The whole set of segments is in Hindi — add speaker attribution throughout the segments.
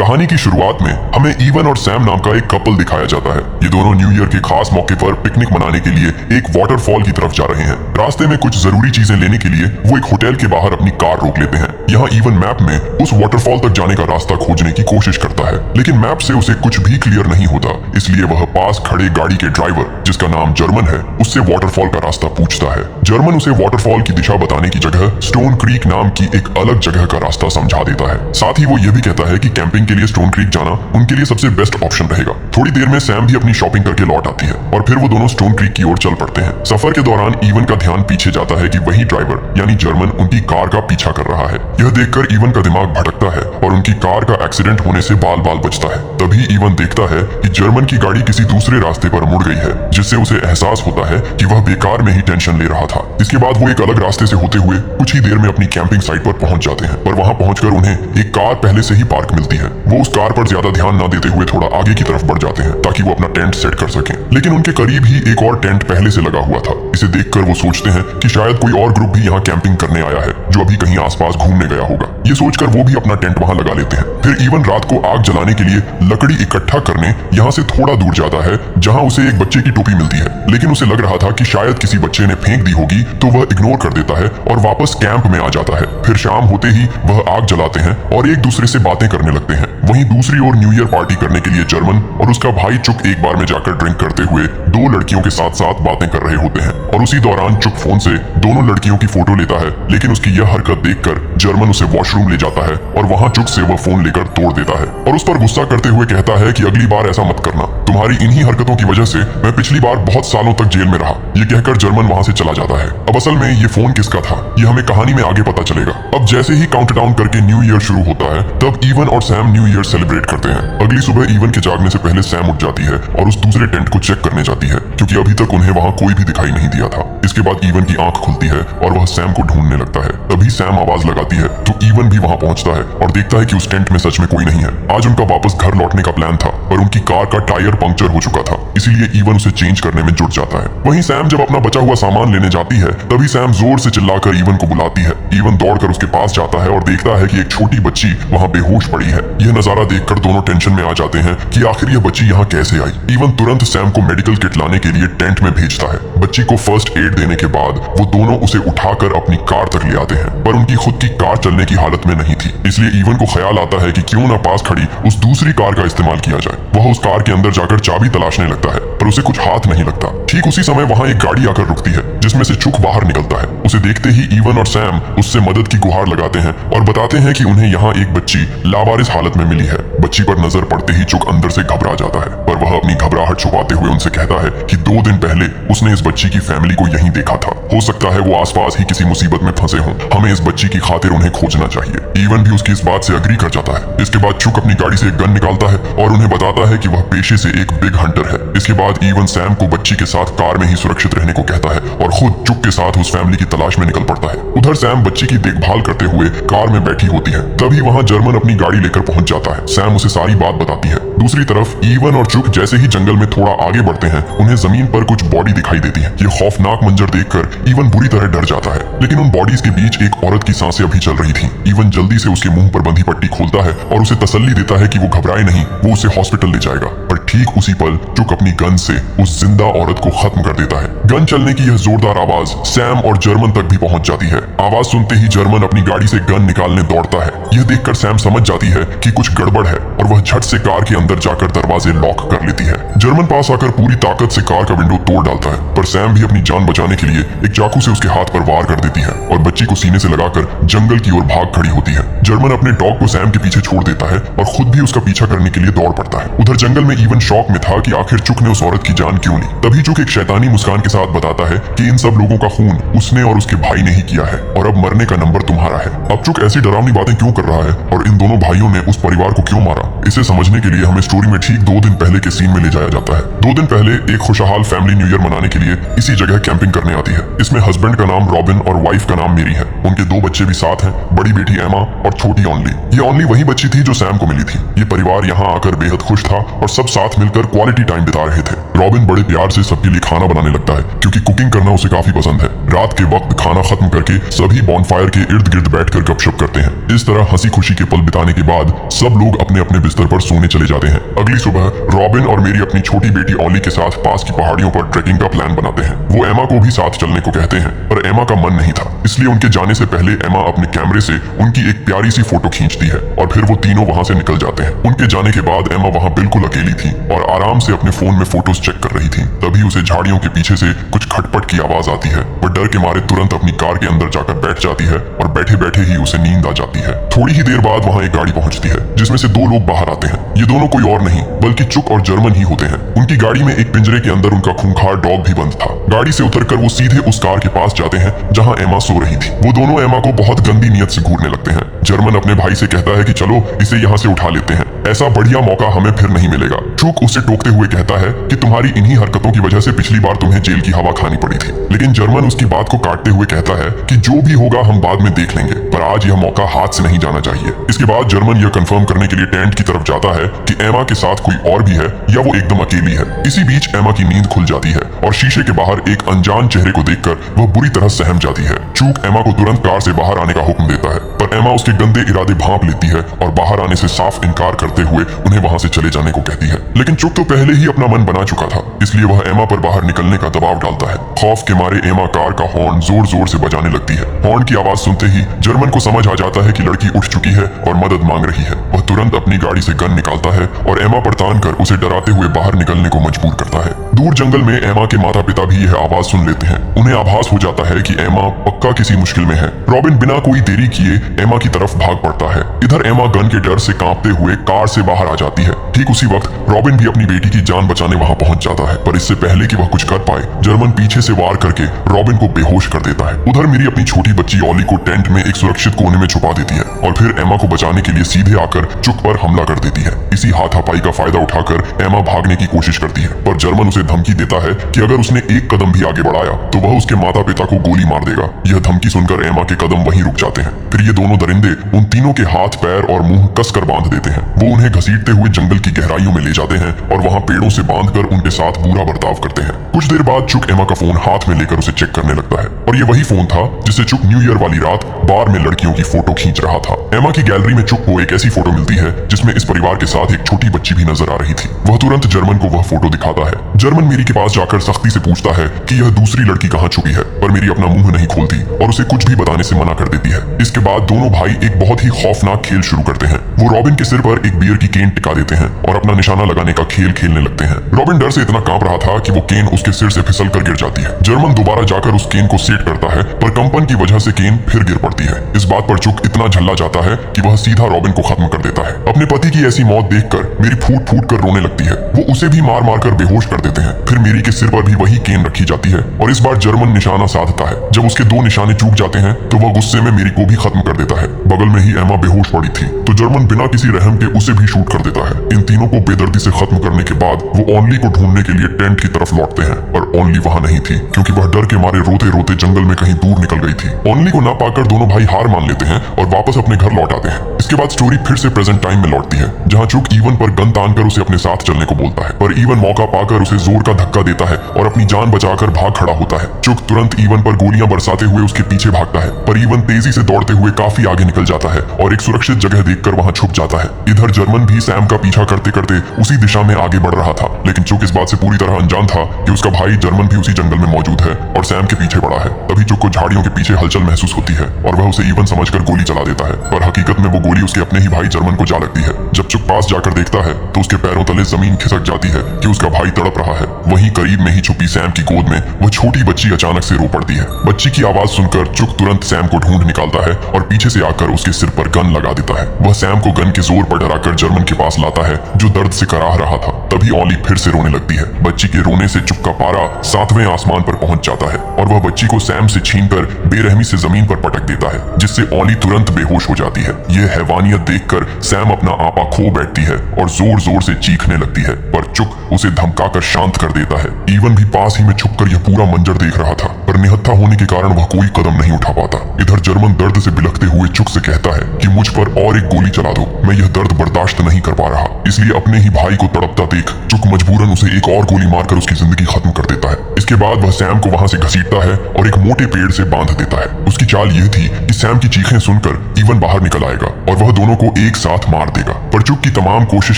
Speaker 1: कहानी की शुरुआत में हमें ईवन और सैम नाम का एक कपल दिखाया जाता है। ये दोनों न्यू ईयर के खास मौके पर पिकनिक मनाने के लिए एक वाटरफॉल की तरफ जा रहे हैं। रास्ते में कुछ जरूरी चीजें लेने के लिए वो एक होटल के बाहर अपनी कार रोक लेते हैं। यहाँ ईवन मैप में उस वाटरफॉल तक जाने का रास्ता खोजने की कोशिश करता है, लेकिन मैप से उसे कुछ भी क्लियर नहीं होता। इसलिए वह पास खड़े गाड़ी के ड्राइवर, जिसका नाम जर्मन है, उससे वाटरफॉल का रास्ता पूछता है। जर्मन उसे वाटरफॉल की दिशा बताने की जगह स्टोन क्रीक नाम की एक अलग जगह का रास्ता समझा देता है। साथ ही वो ये भी कहता है कि कैंपिंग के लिए स्टोन क्रीक जाना उनके लिए सबसे बेस्ट ऑप्शन रहेगा। थोड़ी देर में सैम भी अपनी शॉपिंग करके लौट आती है और फिर वो दोनों स्टोन क्रीक की ओर चल पड़ते हैं। सफर के दौरान ईवन का ध्यान पीछे जाता है कि वही ड्राइवर यानी जर्मन उनकी कार का पीछा कर रहा है। यह देखकर ईवन का दिमाग भटकता है और उनकी कार का एक्सीडेंट होने से बाल बाल बचता है। तभी ईवन देखता है कि जर्मन की गाड़ी किसी दूसरे रास्ते पर मुड़ गई है, जिससे उसे एहसास होता है कि वह बेकार में ही टेंशन ले रहा था। इसके बाद वो एक अलग रास्ते से होते हुए कुछ ही देर में अपनी कैंपिंग साइट पर पहुंच जाते हैं। पर वहां पहुंचकर उन्हें एक कार पहले से ही पार्क मिलती है। वो उस कार पर ज्यादा ध्यान न देते हुए थोड़ा आगे की तरफ बढ़ जाते हैं ताकि वो अपना टेंट सेट कर सकें। लेकिन उनके करीब ही एक और टेंट पहले से लगा हुआ था। इसे देखकर वो सोचते हैं कि शायद कोई और ग्रुप भी यहाँ कैंपिंग करने आया है, जो अभी कहीं आसपास घूमने गया होगा। ये सोचकर वो भी अपना टेंट वहां लगा लेते हैं। फिर ईवन रात को आग जलाने के लिए लकड़ी इकट्ठा करने यहाँ से थोड़ा दूर जाता है, जहाँ उसे एक बच्चे की टोपी मिलती है। लेकिन उसे लग रहा था कि शायद किसी बच्चे ने फेंक दी होगी, तो वह इग्नोर कर देता है और वापस कैंप में आ जाता है। फिर शाम होते ही वह आग जलाते हैं और एक दूसरे से बातें करने लगते हैं। वहीं दूसरी ओर न्यू ईयर पार्टी करने के लिए जर्मन और उसका भाई चुक एक बार में जाकर ड्रिंक करते हुए दो लड़कियों के साथ साथ बातें कर रहे होते हैं। और उसी दौरान चुक फोन से दोनों लड़कियों की फोटो लेता है, लेकिन उसकी यह हरकत देखकर जर्मन उसे वॉशरूम ले जाता है और वहां चुक से वह फोन लेकर तोड़ देता है और उस पर गुस्सा करते हुए कहता है कि अगली बार ऐसा मत करना, तुम्हारी इन्हीं हरकतों की वजह से मैं पिछली बार बहुत सालों तक जेल में रहा। ये कहकर जर्मन वहां से चला जाता है। अब असल में ये फोन किसका था, ये हमें कहानी में आगे पता चलेगा। अब जैसे ही काउंटडाउन करके न्यू ईयर शुरू होता है, तब ईवन और सैम न्यू ईयर सेलिब्रेट करते हैं। अगली सुबह ईवन के जागने से पहले सैम उठ जाती है और उस दूसरे टेंट को चेक करने जाती है, क्योंकि अभी तक उन्हें वहां कोई भी दिखाई नहीं दिया था। इसके बाद ईवन की आंख खुलती है और वह सैम को ढूंढने लगता है। तभी सैम आवाज लगाती है तो ईवन भी वहां पहुंचता है और देखता है कि उस टेंट में सच में कोई नहीं है। आज उनका वापस घर लौटने का प्लान था, पर उनकी कार का टायर पंक्चर हो चुका था, इसीलिए ईवन उसे चेंज करने में जुट जाता है। वहीं सैम जब अपना बचा हुआ सामान लेने जाती है, तभी सैम जोर से चिल्लाकर ईवन को बुलाती है। ईवन दौड़कर उसके पास जाता है और देखता है कि एक छोटी बच्ची वहां बेहोश पड़ी है। यह नजारा देखकर दोनों टेंशन में आ जाते हैं कि आखिर यह बच्ची यहाँ कैसे आई। ईवन तुरंत सैम को मेडिकल किट लाने के लिए टेंट में भेजता है। बच्ची को फर्स्ट एड देने के बाद वो दोनों उसे उठाकर अपनी कार तक ले आते हैं, पर उनकी खुद की कार चलने की हालत में नहीं थी। इसलिए ईवन को ख्याल आता है कि क्यों ना पास खड़ी उस दूसरी कार का इस्तेमाल किया जाए। वह उस कार के अंदर जाकर चाबी तलाशने लगता है, पर उसे कुछ हाथ नहीं लगता। ठीक उसी समय वहां एक गाड़ी आकर रुकती है, जिसमें से चुक बाहर निकलता है। उसे देखते ही ईवन और सैम उससे मदद की गुहार लगाते हैं और बताते हैं कि उन्हें यहाँ एक बच्ची लावारिस हालत में मिली है। बच्ची पर नजर पड़ते ही चुक अंदर से घबरा जाता है, पर वह अपनी घबराहट छुपाते हुए उनसे कहता है कि 2 दिन पहले उसने इस बच्ची की फैमिली को यहीं देखा था। हो सकता है वो आसपास ही किसी मुसीबत में फंसे हों। हमें इस बच्ची की खातिर उन्हें खोजना चाहिए। ईवन भी उसकी इस बात से अग्री कर जाता है। इसके बाद चुक अपनी गाड़ी से एक गन निकालता है और उन्हें बताता है कि वह पेशे से एक बिग हंटर है। इसके बाद ईवन सैम को बच्ची के साथ कार में ही सुरक्षित रहने को कहता है और खुद चुक के साथ उस फैमिली की तलाश में निकल पड़ता है। उधर सैम बच्ची की देखभाल करते हुए कार में बैठी होती है। तभी वहां जर्मन अपनी गाड़ी लेकर पहुंच जाता है। सैम उसे सारी बात बताती है। दूसरी तरफ ईवन और चुक जैसे ही जंगल में थोड़ा आगे बढ़ते हैं, उन्हें जमीन पर कुछ बॉडी दिखाई देती है। ये खौफनाक मंजर देखकर ईवन बुरी तरह डर जाता है, लेकिन उन बॉडीज के बीच एक औरत की सांसें अभी चल रही थी। ईवन जल्दी से उसके मुंह पर बंधी पट्टी खोलता है और उसे तसल्ली देता है कि वो घबराए नहीं, वो उसे हॉस्पिटल ले जाएगा। पर ठीक उसी पल चुक अपनी गन से उस जिंदा औरत को खत्म कर देता है। गन चलने की यह जोरदार आवाज सैम और जर्मन तक भी पहुंच जाती है। आवाज सुनते ही जर्मन अपनी गाड़ी से गन निकालने दौड़ता है। यह देखकर सैम समझ जाती है कि कुछ गड़बड़ है और वह झट से कार के अंदर जाकर दरवाजे लॉक कर लेती है। जर्मन पास आकर पूरी ताकत से कार का विंडो तोड़ डालता है, पर सैम भी अपनी जान बचाने के लिए एक चाकू से उसके हाथ पर वार कर देती है और बच्ची को सीने से लगाकर जंगल की ओर भाग खड़ी होती है। जर्मन अपने डॉग को सैम के पीछे छोड़ देता है और खुद भी उसका पीछा करने के लिए दौड़ पड़ता है। उधर जंगल में ईवन शॉक में था कि आखिर चुक ने उस औरत की जान क्यों ली। तभी चुक एक शैतानी मुस्कान के साथ बताता है कि इन सब लोगों का खून उसने और उसके भाई ने ही किया है और अब मरने का नंबर तुम्हारा है। अब चुक ऐसी डरावनी बातें क्यों कर रहा है और इन दोनों भाइयों ने उस परिवार को क्यों मारा, इसे समझने के लिए हमें स्टोरी में ठीक 2 दिन पहले के सीन में ले जाया जाता है। 2 दिन पहले एक खुशहाल फैमिली न्यू ईयर मनाने के लिए इसी जगह कैंपिंग करने आती है। इसमें हस्बैंड का नाम रॉबिन और वाइफ का नाम मेरी है। उनके 2 बच्चे भी साथ हैं, बड़ी बेटी एमा और छोटी ऑनली। ये ऑनली वही बच्ची थी जो सैम को मिली थी। ये परिवार यहाँ आकर बेहद खुश था और सब साथ मिलकर क्वालिटी टाइम बिता रहे थे। रॉबिन बड़े प्यार से सबके लिए खाना बनाने लगता है, क्योंकि कुकिंग करना उसे काफी पसंद है। रात के वक्त खाना खत्म करके सभी बॉनफायर के इर्द गिर्द बैठकर गपशप करते हैं। इस तरह हंसी खुशी के पल बिताने के बाद सब लोग अपने अपने बिस्तर पर सोने चले जाते हैं। अगली सुबह रॉबिन और मेरी अपनी छोटी बेटी ऑली के साथ पास की पहाड़ियों पर ट्रैकिंग का प्लान बनाते हैं। वो एमा को भी साथ चलने को कहते हैं, पर एमा का मन नहीं था, इसलिए उनके जाने से पहले एमा अपने कैमरे से उनकी एक प्यारी सी फोटो खींचती है और फिर वो तीनों वहां से निकल जाते हैं। उनके जाने के बाद एमा वहां बिल्कुल अकेली थी और आराम से अपने फोन में फोटोज चेक कर रही थी। तभी उसे झाड़ियों के पीछे से कुछ खटपट की आवाज आती है। वो डर के मारे तुरंत अपनी कार के अंदर जाकर बैठ जाती है और बैठे बैठे ही उसे नींद आ जाती है। थोड़ी ही देर बाद वहां एक गाड़ी पहुंचती है जिसमें से दो लोग बाहर आते हैं। ये दोनों कोई और नहीं बल्कि चुक और जर्मन ही होते हैं। उनकी गाड़ी में एक पिंजरे के अंदर उनका खूंखार डॉग भी बंद था। गाड़ी से उतरकर वो सीधे उस कार के पास जाते हैं जहां एमा सो रही थी। वो दोनों एमा को बहुत गंदी नीयत से घूरने लगते हैं। जर्मन अपने भाई से कहता है कि चलो इसे यहाँ से उठा लेते हैं, ऐसा बढ़िया मौका हमें फिर नहीं मिलेगा। चुक उसे टोकते हुए कहता है कि तुम्हारी इन्हीं हरकतों की वजह से पिछली बार तुम्हें जेल की हवा खानी पड़ी थी। लेकिन जर्मन उसकी बात को काटते हुए कहता है कि जो भी होगा हम बाद में देख लेंगे, पर आज यह मौका हाथ से नहीं जाना चाहिए। इसके बाद जर्मन यह कंफर्म करने के लिए टेंट की तरफ जाता है कि एमा के साथ कोई और भी है या वो एकदम अकेली है। इसी बीच एमा की नींद खुल जाती है और शीशे के बाहर एक अनजान चेहरे को देखकर वह बुरी तरह सहम जाती है। चूक एमा को तुरंत कार से बाहर आने का हुक्म देता है, पर एमा उसके गंदे इरादे भांप लेती है और बाहर आने से साफ इनकार करते हुए उन्हें वहां से चले जाने को कहती है। लेकिन चुक तो पहले ही अपना मन बना चुका था, इसलिए वह एमा पर बाहर निकलने का दबाव डालता है। खौफ के मारे एमा कार का हॉर्न जोर जोर से बजाने लगती है। हॉर्न की आवाज सुनते ही जर्मन को समझ आ जाता है कि लड़की उठ चुकी है और मदद मांग रही है। वह तुरंत अपनी गाड़ी से गन निकालता है और एमा पर तान कर उसे डराते हुए बाहर निकलने को मजबूर करता है। दूर जंगल में एमा के माता पिता भी यह आवाज सुन लेते हैं। उन्हें आभास हो जाता है कि एमा पक्का किसी मुश्किल में है। रॉबिन बिना कोई देरी किए एमा की तरफ भाग पड़ता है। इधर एमा गन के डर से कांपते हुए कार से बाहर आ जाती है। ठीक उसी वक्त रॉबिन भी अपनी बेटी की जान बचाने वहां पहुंच जाता है, पर इससे पहले कि वह कुछ कर पाए जर्मन पीछे से वार करके रॉबिन को बेहोश कर देता है। उधर मेरी अपनी छोटी बच्ची ऑली को टेंट में एक सुरक्षित कोने में छुपा देती है और फिर एमा को बचाने के लिए सीधे आकर चुक पर हमला कर देती है। इसी हाथापाई का फायदा उठाकर एमा भागने की कोशिश करती है, पर जर्मन उसे धमकी देता है कि अगर उसने एक कदम भी आगे बढ़ाया तो वह उसके माता पिता को गोली मार देगा। यह धमकी सुनकर एमा के कदम वहीं रुक जाते हैं। फिर ये दोनों दरिंदे उन तीनों के हाथ पैर और मुंह कसकर बांध देते हैं। वो उन्हें घसीटते हुए जंगल की गहराइयों में ले जाते हैं और वहां पेड़ों से बांधकर उनके साथ बुरा बर्ताव करते हैं। कुछ देर बाद चुक एमा का फोन हाथ में लेकर उसे चेक करने लगता है और ये वही फोन था जिससे चुक न्यू ईयर वाली रात बार में लड़कियों की फोटो खींच रहा था। एमा की गैलरी में चुक को एक ऐसी फोटो मिलती है जिसमें इस परिवार के साथ एक छोटी बच्ची भी नजर आ रही थी। वह तुरंत जर्मन को वह फोटो दिखाता है। जर्मन मेरी के पास जाकर सख्ती से पूछता है कि यह दूसरी लड़की कहाँ छुपी है, पर मेरी अपना मुंह नहीं खोलती और उसे कुछ भी बताने से मना कर देती है। इसके बाद दोनों भाई एक बहुत ही खौफनाक खेल शुरू करते हैं। वो रॉबिन के सिर पर एक बियर की केन टिका देते हैं और अपना निशाना लगाने का खेल खेलने लगते हैं। रॉबिन डर से इतना कांप रहा था कि वो केन उसके सिर से फिसल कर गिर जाती है। जर्मन दोबारा जाकर उस केन को सेट करता है, पर कंपन की वजह से केन फिर गिर पड़ती है। इस बात पर चुक इतना झल्ला जाता है कि वह सीधा रॉबिन को खत्म कर देता है। अपने पति की ऐसी मौत देखकर मेरी फूट फूट कर रोने लगती है। वो उसे भी मार मार कर बेहोश कर देते हैं। फिर मेरी के सिर पर भी वही केन रखी जाती है और इस बार जर्मन निशाना साधता है। जब उसके दो निशाने चूक जाते हैं तो वह गुस्से में मेरी को भी खत्म कर देता है। बगल में ही एमा बेहोश पड़ी थी तो जर्मन बिना किसी रहम के उसे भी शूट कर देता है। इन तीनों को बेदर्दी से खत्म करने के बाद वो ऑनली को ढूंढने के लिए टेंट की तरफ लौटते हैं, पर ऑनली वहां नहीं थी क्योंकि वह डर के मारे रोते रोते जंगल में कहीं दूर निकल गई थी। ऑनली को ना पाकर दोनों भाई हार मान लेते हैं और वापस अपने घर लौट आते हैं। इसके बाद स्टोरी फिर से प्रेजेंट टाइम में लौटती है जहां चुक इवन पर गन तानकर उसे अपने साथ चलने को बोलता है, पर इवन मौका पाकर उसे जोर का धक्का देता है और अपनी जान बचाकर भाग खड़ा होता है। चुक तुरंत इवन पर गोलियां बरसाते हुए उसके पीछे भागता है, पर इवन तेजी से दौड़ते हुए काफी आगे निकल जाता है और एक सुरक्षित जगह देखकर वहां छुप जाता है। इधर जर्मन भी सैम का पीछा करते करते उसी दिशा में आगे बढ़ रहा था, लेकिन चुक इस बात से पूरी तरह अनजान था कि उसका भाई जर्मन भी उसी जंगल में मौजूद है और सैम के पीछे पड़ा है। तभी चुक को झाड़ियों के पीछे हलचल महसूस होती है और वह उसे इवन समझकर गोली चला देता है, पर हकीकत में वो गोली उसके अपने ही भाई जर्मन को जा लगती है। जब चुक पास जाकर देखता है तो उसके पैरों तले जमीन खिसक जाती है कि उसका भाई तड़प रहा है। वहीं करीब में ही छुपी सैम की गोद में वो छोटी बच्ची अचानक से रो पड़ती है। बच्ची की आवाज सुनकर चुक तुरंत सैम को ढूंढ निकालता है और पीछे से आकर उसके सिर पर गन लगा देता है। वह सैम को गन के जोर पर डराकर जर्मन के पास लाता है जो दर्द से कराह रहा था। तभी ऑली फिर से रोने लगती है। बच्ची के रोने से चुक का पारा 7वें आसमान पर पहुंच जाता है और वह बच्ची को सैम से छीनकर बेरहमी से जमीन पर पटक देता है, जिससे ऑली तुरंत बेहोश हो जाती है। यह हैवानियत देखकर सैम अपना आपा खो बैठती है और जोर जोर से चीखने लगती है, पर चुक उसे धमकाकर शांत कर देता है। इवन भी पास ही में छुपकर यह पूरा मंजर देख रहा था, पर निहत्था होने के कारण वह कोई कदम नहीं उठा पाता। इधर जर्मन दर्द से बिलखते हुए चुक से कहता है कि मुझ पर और एक गोली चला दो, मैं यह दर्द बर्दाश्त नहीं कर पा रहा। इसलिए अपने ही भाई को तड़पता देख चुक मजबूरन उसे एक और गोली मारकर उसकी जिंदगी खत्म कर देता है। इसके बाद वह सैम को वहां से घसीटता है और एक मोटे पेड़ से बांध देता है। उसकी चाल यह थी कि सैम की चीखें सुनकर इवन बाहर निकल आएगा और वह दोनों को एक साथ मार देगा। पर चुक की तमाम कोशिश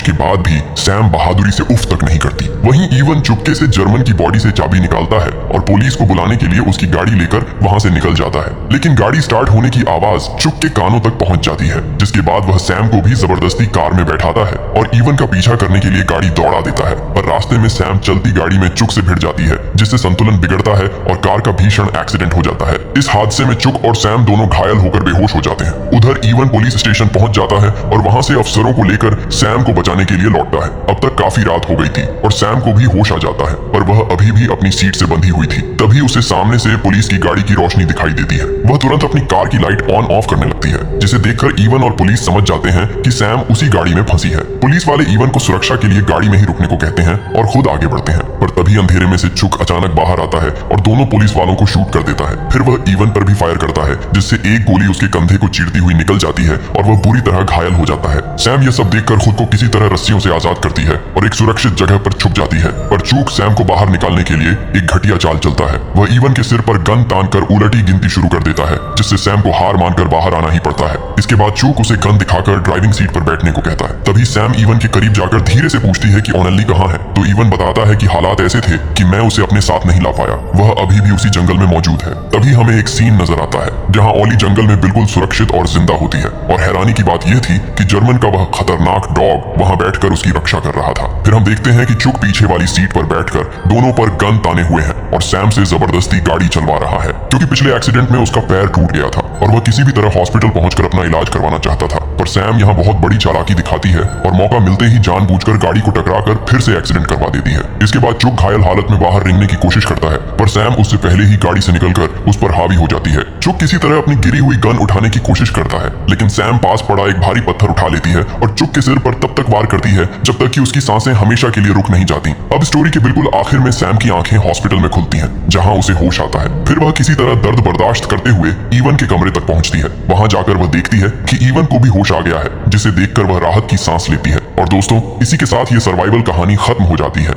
Speaker 1: के बाद भी सैम बहादुरी से उफ तक नहीं करती। वहीं इवन चुपके से जर्मन की बॉडी से चाबी निकालता है और पुलिस को बुलाने के लिए उसकी गाड़ी लेकर वहां से निकल जाता है। लेकिन गाड़ी स्टार्ट होने की आवाज चुक के कानों तक पहुंच जाती है, जिसके बाद वह सैम को भी जबरदस्ती कार में बैठाता है और इवन का पीछा करने के लिए गाड़ी दौड़ा देता है। पर रास्ते में सैम चलती गाड़ी में चुक से भिड़ जाती है, जिससे संतुलन बिगड़ता है और कार का भीषण एक्सीडेंट हो जाता है। इस हादसे में चुक और सैम दोनों घायल होकर बेहोश हो जाते हैं। उधर इवन पुलिस स्टेशन पहुंच जाता है और वहां से अफसरों को लेकर सैम को बचाने के लिए लौटता है। अब तक काफी रात हो गई थी और सैम को भी होश आ जाता है, पर वह अभी भी अपनी सीट से बंधी हुई थी। तभी उसे सामने से पुलिस की गाड़ी की रोशनी दिखाई देती है। वह तुरंत अपनी कार की लाइट ऑन ऑफ करने लगती है, जिसे देखकर इवन और पुलिस समझ जाते हैं कि सैम उसी गाड़ी में फंसी है। पुलिस वाले इवन को सुरक्षा के लिए गाड़ी में ही रुकने को कहते हैं और खुद आगे बढ़ते हैं। पर तभी अंधेरे में से चुक अचानक बाहर आता है और दोनों पुलिस वालों को शूट कर देता है। फिर वह इवन पर भी फायर करता है, जिससे एक गोली उसके कंधे को चीरती हुई निकल जाती है और वह बुरी तरह घायल हो जाता है। सैम यह सब देखकर खुद को किसी तरह रस्सियों से आजाद करती है और एक सुरक्षित जगह पर छुप जाती है। पर चूक सैम को बाहर निकालने के लिए एक घटिया चाल चलता है। वह इवन के सिर पर गन तानकर उलटी गिनती शुरू कर देता है, जिससे सैम को हार मानकर बाहर आना ही पड़ता है। इसके बाद चूक उसे गन दिखाकर ड्राइविंग सीट पर बैठने को कहता है। तभी सैम इवन के करीब जाकर धीरे से पूछती है कि ओनली कहाँ है, तो इवन बताता है कि हालात ऐसे थे कि मैं उसे अपने साथ नहीं ला पाया, वह अभी भी उसी जंगल में मौजूद है। तभी हमें एक सीन नजर आता है जहाँ ओली जंगल में बिल्कुल सुरक्षित और जिंदा होती है और हैरानी की बात यह थी कि जर्मन का वह खतरनाक डॉग वहां बैठकर उसकी रक्षा कर रहा था। फिर हम देखते हैं कि चुक पीछे वाली सीट पर बैठकर दोनों पर गन ताने हुए हैं और सैम से जबरदस्ती गाड़ी चलवा रहा है, क्योंकि पिछले एक्सीडेंट में उसका पैर टूट गया था और वह किसी भी तरह हॉस्पिटल पहुंचकर अपना इलाज करवाना चाहता था। पर सैम यहाँ बहुत बड़ी चालाकी दिखाती है और मौका मिलते ही जानबूझकर गाड़ी को टकराकर फिर से एक्सीडेंट करवा देती है। इसके बाद चुक घायल हालत में बाहर रेंगने की कोशिश करता है, पर सैम उससे पहले ही गाड़ी से निकलकर उस पर हावी हो जाती है। चुक किसी तरह अपनी गिरी हुई गन उठाने की कोशिश करता है, लेकिन सैम पास पड़ा एक भारी पत्थर उठा लेती है और चुक के सिर पर तब तक वार करती है जब तक कि उसकी सांसें हमेशा के लिए रुक नहीं जाती। अब स्टोरी के बिल्कुल आखिर में सैम की आंखें हॉस्पिटल में खुलती हैं, जहां उसे होश आता है। फिर वह किसी तरह दर्द बर्दाश्त करते हुए इवन के कमरे तक पहुंचती है। वहां जाकर वह देखती है कि इवन को भी होश आ गया है, जिसे देखकर वह राहत की सांस लेती है। और दोस्तों, इसी के साथ ये सर्वाइवल कहानी खत्म हो जाती है।